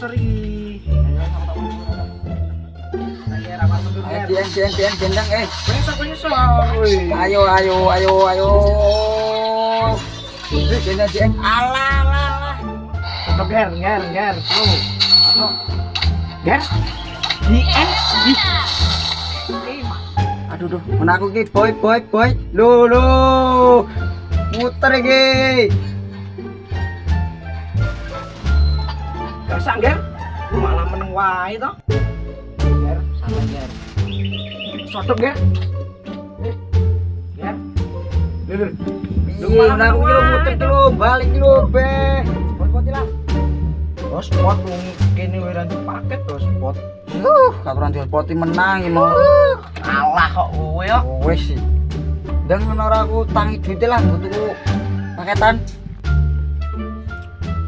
motor iki. Gendang Besok. Ayo. Gendang. Alah. Stop ger. Ayo. Ger. Dien. Aduh, mana aku ki boy. Loh. Muter iki. Gasak ger. Malah meneng wae to. Ger, salah ger. Stop ger. Ger. Iya, aku ki muter ki lho, balik ki lho, be. Pot-pot lah. Oh, spot kene wae rantu paket to spot. Katuran dispoti menang iki mau. Alah kok kowe yo. Wes sih. Ndang ora aku tangi duite lah butuhku paketan.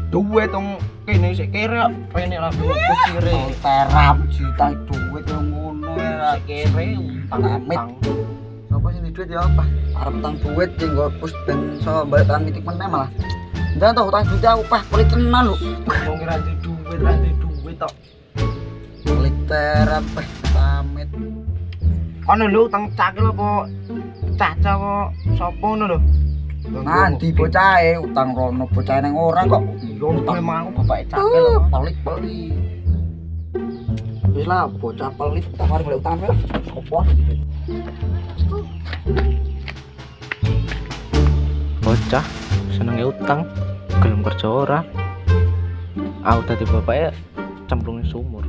Duwe tong kene sik kere rene lah kusire. Terap juta duit yo ngono ya. Kere Pamit. Sopo sing duit ya apa? Arep utang duit dienggo pus ben so balikan mitik meneh malah. Ndang toh utang duit aku pah pelit tenan lho. Wong ra duit tok. Pelit terap pamit. Ono lho utang cakil apa caca apa sapa ngono lho. Nanti bocahe utang rono bocah nang ora kok. Yo memang aku bapake cakil Pelit. Wis lah bocah pelit tak mari golek utang lah. Sopo? Bocah senenge utang, gelem kerja ora. Aku dadi bapake cemplunge sumur.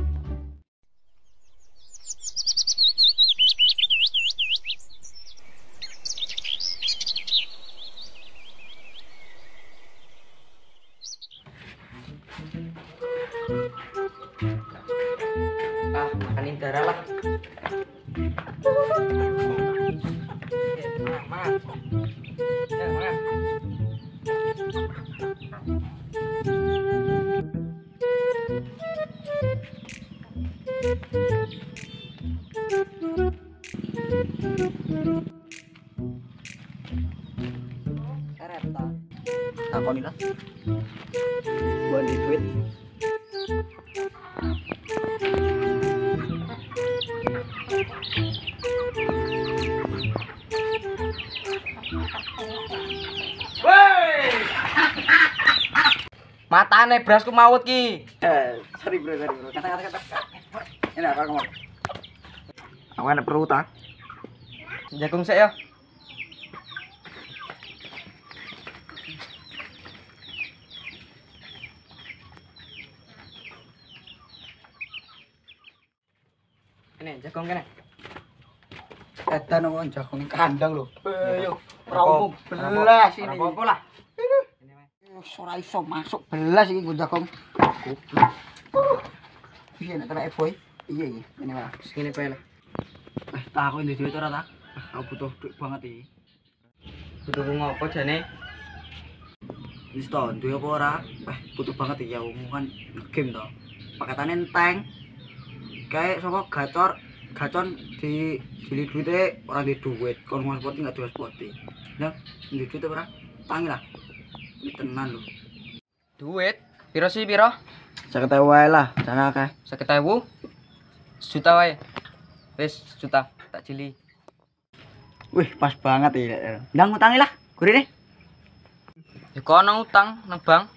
Makanin darah lah. Takoni lah. Buat di duit. Matane brasku maut ki. Sorry bro. Kata. Ini apa ngomong? Aku ada perlu tak? Jagung sik ya. Ini jagung kene. Edan wong jagung kandang lho. Yo, ora Apa? umum belas ini. Apa lah. Ora iso masuk belas iki nggo jagung. Piye nek tenek boy? Iya. Ini malah. Segini bae lah. Tak aku ndek duit ora ta? Aku butuh duit banget iki. Butuh ngopo jane? Wis to, duwe apa ora? Butuh banget iki aku kan game to. Paketane enteng. Kayak sapa gacon di jili duite ora di duit. Kon mau spoti enggak duwe spoti. Nah, ndek duit ora? Tangi lah. Ini tenan lho. Duit? Piro sih piro? 50.000 wae lah, jangan akeh. 50.000? Sejuta wae. Wis, sejuta tak jili. Wih, pas banget ya. Ndang utangi lah, gurine. Ya kono utang nang bank.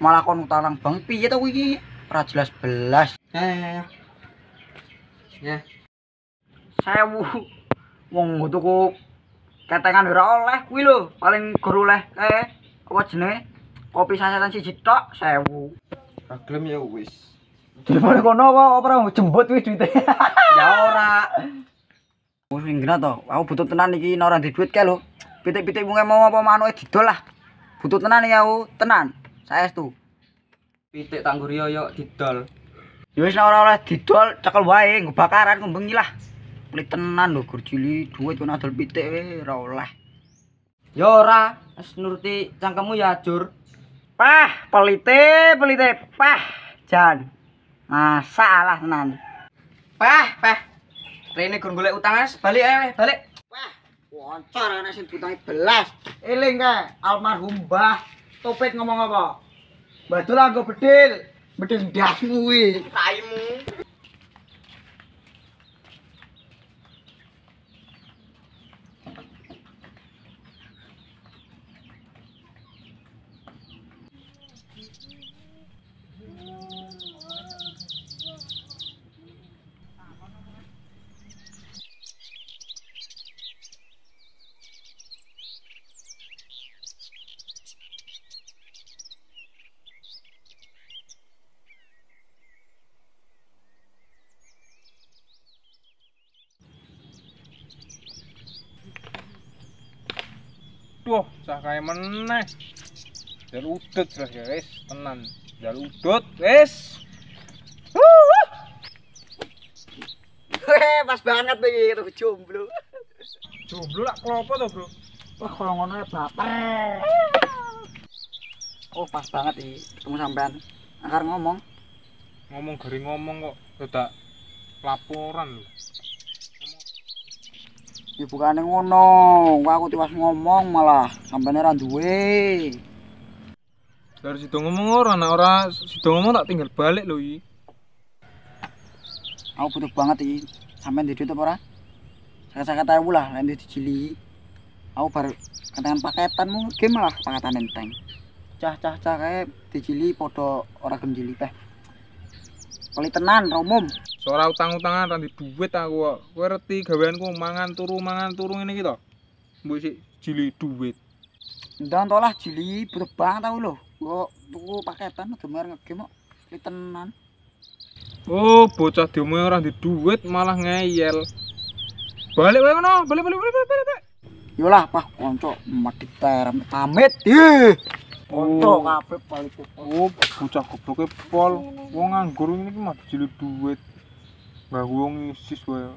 Malah kon utang nang bank piye to kuwi iki? Ora jelas belas. Ya. 1000. Wong tuku ketengan ora oleh kuwi lho, paling guru oleh kae apa jenenge? Kopi sasetan siji tok 1000. Ora gelem ya wis. Dipare kono apa ora jembut kuwi duite. Ya ora. Wis ngena to, aku butuh tenan iki ora ndek duit kae lho. Pitik-pitik mung mau apa manuke didol lah. Butuh tenan iki aku, tenan. Saestu. Pitik tanggur yo didol. Ya wis ora oleh didol, cekel wae nggo bakaran kumbengi lah. Pelit tenan lho gur jili duit kok adol pitik ora oleh. Ya ora, wis nuruti cangkemmu ya ajur. Pah, pelite, pah, jan. Masalah tenan. Pah. Rene gur golek utang wis balik ae, balik. Wah, wancor ana sing diutangi belas. Eling kae almarhum Mbah Topik ngomong apa? Mbah Dul anggo bedil. Medeng dasmu kuwi. Taimu. Duh, cah kae meneh. Jal udut terus ya wis, tenan. Jal udut wis. Pas banget iki karo jomblo. Jomblo lak klopo to, Bro? Wah, kalau ngono ya baper. Oh, pas banget iki ketemu sampean. Akar ngomong. Ngomong gari ngomong kok dadak laporan lho. Ya bukane ngono. Aku tiwas ngomong malah sampeyan ora duwe. Dari situ ngomong ora situ ngomong tak tinggal balik lho iki. Aku butuh banget iki. Sampeyan di duit apa ora? Saya kata lah, nanti dicili. Aku baru ketengan paketanmu game malah paketan enteng. Cah kayak dicili podo ora gelem jili teh. Poli tenan romum. Ora utang-utangan ra duit aku kok. Kowe reti gaweanku mangan turu ngene iki to. Mbok sik jili duit. Ndang tolah jili butuh banget aku lho. Kok tuku paketan gemer ngegame kok poli tenan. Oh, bocah diomongi ora di duit malah ngeyel. Balik wae ngono, balik. Yo lah, Pak, konco medhit terem pamit. Ih. Konco kabeh balik. Oh, bocah gobloke pol. Wong nganggur ngene iki mah dijilid duit. Mbah wong isis wae.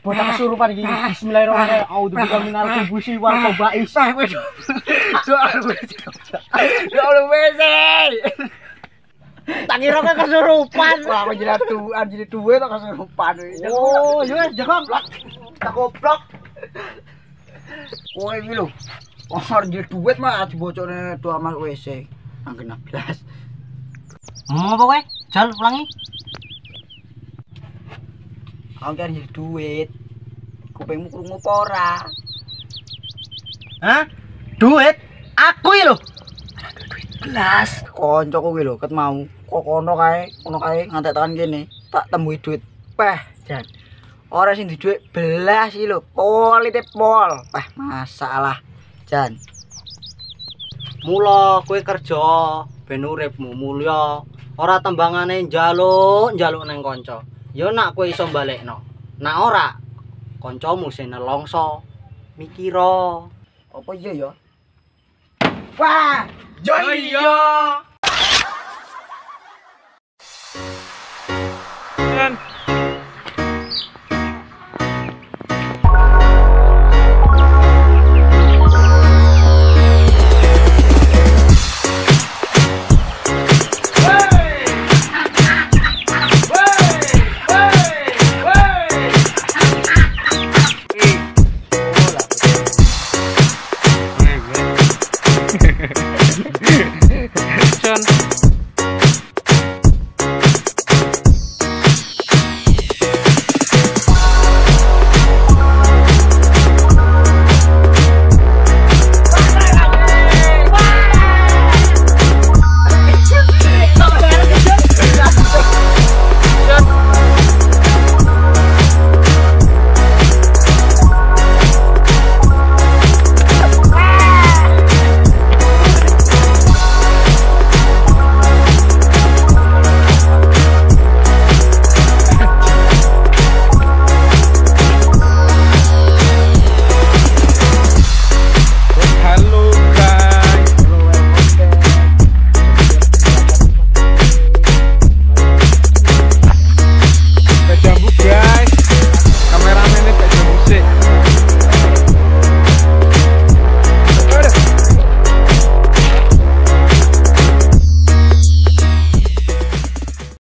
Bocah kesurupan iki. Bismillahirrahmanirrahim. A'udzubillahi minal khubuthi wal khaba'is. Ya Allah, wes. Tak kira kowe kesurupan. Wah, aku jadi duwe tok kesurupan. Oh, yo wis jagong. Tak goblok. Kowe iki lho. Orang jadi duit mah dibocone doa mas WC. Anggen 16. Ngomong apa kowe? Jal ulangi. Aku kan jadi duit. Kupingmu krungu apa ora? Hah? Duit? Aku iki lho. Belas. Koncoku kuwi lho ket mau. Kok kono kae ngantek tekan kene. Tak temui duit. Peh, Jan. Ora sing di duit belas iki lho. Polite pol. Peh, masalah. Jan. Mula kowe kerja ben uripmu mulya. Ora tembangane njaluk nang kanca. Ya nak kowe iso balekno. Nak ora kancamu sing nelongso. Mikira. Apa iya ya? Wah, Iya.